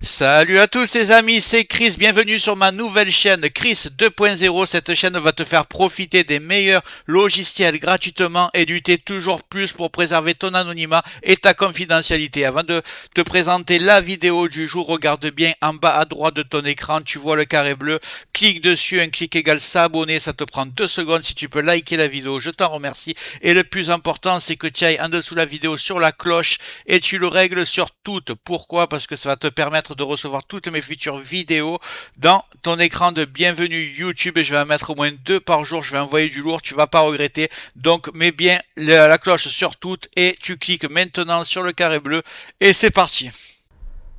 Salut à tous les amis, c'est Chris, bienvenue sur ma nouvelle chaîne Chris 2.0. Cette chaîne va te faire profiter des meilleurs logiciels gratuitement et lutter toujours plus pour préserver ton anonymat et ta confidentialité. Avant de te présenter la vidéo du jour, regarde bien en bas à droite de ton écran, tu vois le carré bleu, clique dessus, un clic égale s'abonner, ça te prend 2 secondes. Si tu peux liker la vidéo, je t'en remercie. Et le plus important, c'est que tu ailles en dessous de la vidéo sur la cloche et tu le règles sur toutes. Pourquoi? Parce que ça va te permettre de recevoir toutes mes futures vidéos dans ton écran de bienvenue YouTube, et je vais en mettre au moins 2 par jour. Je vais envoyer du lourd, tu vas pas regretter. Donc mets bien la cloche sur toutes et tu cliques maintenant sur le carré bleu et c'est parti.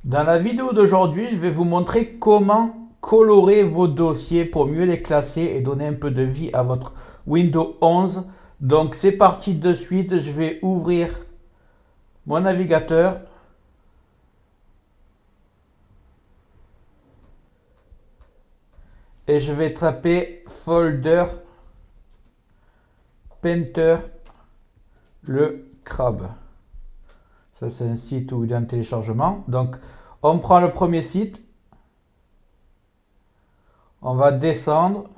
Dans la vidéo d'aujourd'hui, je vais vous montrer comment colorer vos dossiers pour mieux les classer et donner un peu de vie à votre Windows 11. Donc c'est parti de suite, je vais ouvrir mon navigateur et je vais taper folder painter le crabe. Ça c'est un site où il y a un téléchargement. Donc on prend le premier site, on va descendre.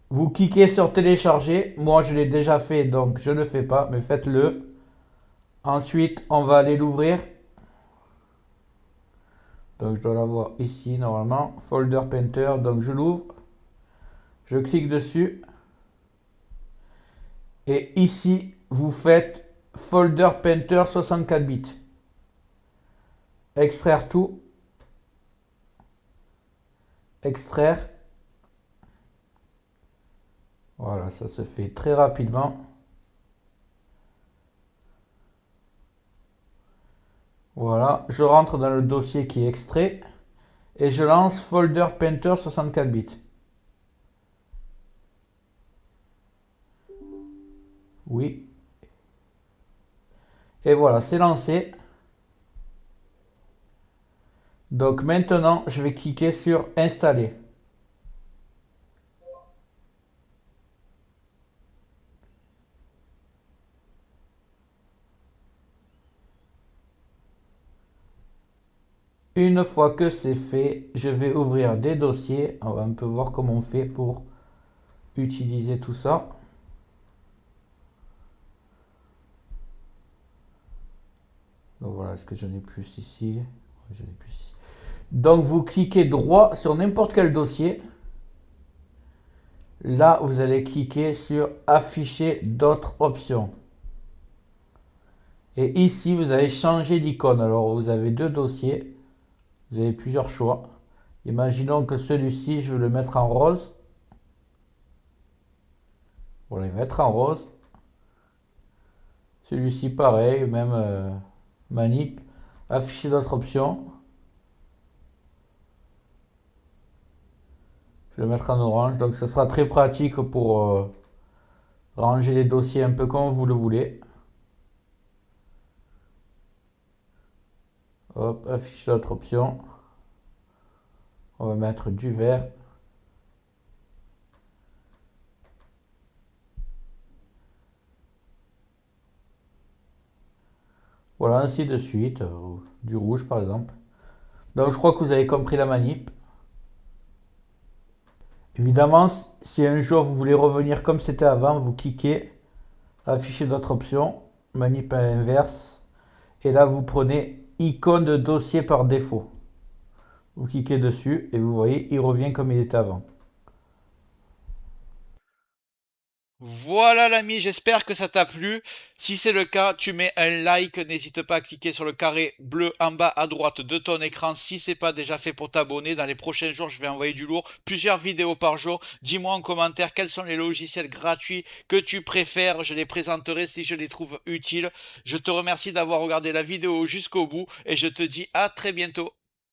Vous cliquez sur télécharger. Moi, je l'ai déjà fait, donc je ne le fais pas, mais faites-le. Ensuite, on va aller l'ouvrir. Donc, je dois l'avoir ici, normalement. Folder Painter. Donc, je l'ouvre. Je clique dessus. Et ici, vous faites Folder Painter 64 bits. Extraire tout. Extraire. Voilà, ça se fait très rapidement. Voilà, je rentre dans le dossier qui est extrait et je lance Folder Painter 64 bits. Oui. Et voilà, c'est lancé. Donc maintenant, je vais cliquer sur Installer. Une fois que c'est fait, je vais ouvrir des dossiers. On va un peu voir comment on fait pour utiliser tout ça. Donc voilà, est-ce que j'en ai plus ici? J'en ai plus ici. Donc vous cliquez droit sur n'importe quel dossier. Là, vous allez cliquer sur afficher d'autres options. Et ici, vous allez changer d'icône. Alors, vous avez deux dossiers. Vous avez plusieurs choix. Imaginons que celui-ci, je veux le mettre en rose. Voilà, il va être en rose. Celui-ci, pareil, même manip. Afficher d'autres options. Je vais le mettre en orange. Donc, ce sera très pratique pour ranger les dossiers un peu comme vous le voulez. Hop, afficher d'autres options. On va mettre du vert. Voilà, ainsi de suite. Du rouge, par exemple. Donc, je crois que vous avez compris la manip. Évidemment, si un jour vous voulez revenir comme c'était avant, vous cliquez, afficher d'autres options, manip à l'inverse, et là vous prenez icône de dossier par défaut. Vous cliquez dessus et vous voyez, il revient comme il était avant. Voilà l'ami, j'espère que ça t'a plu. Si c'est le cas, tu mets un like, n'hésite pas à cliquer sur le carré bleu en bas à droite de ton écran si c'est pas déjà fait pour t'abonner. Dans les prochains jours, je vais envoyer du lourd, plusieurs vidéos par jour. Dis-moi en commentaire quels sont les logiciels gratuits que tu préfères, je les présenterai si je les trouve utiles. Je te remercie d'avoir regardé la vidéo jusqu'au bout et je te dis à très bientôt.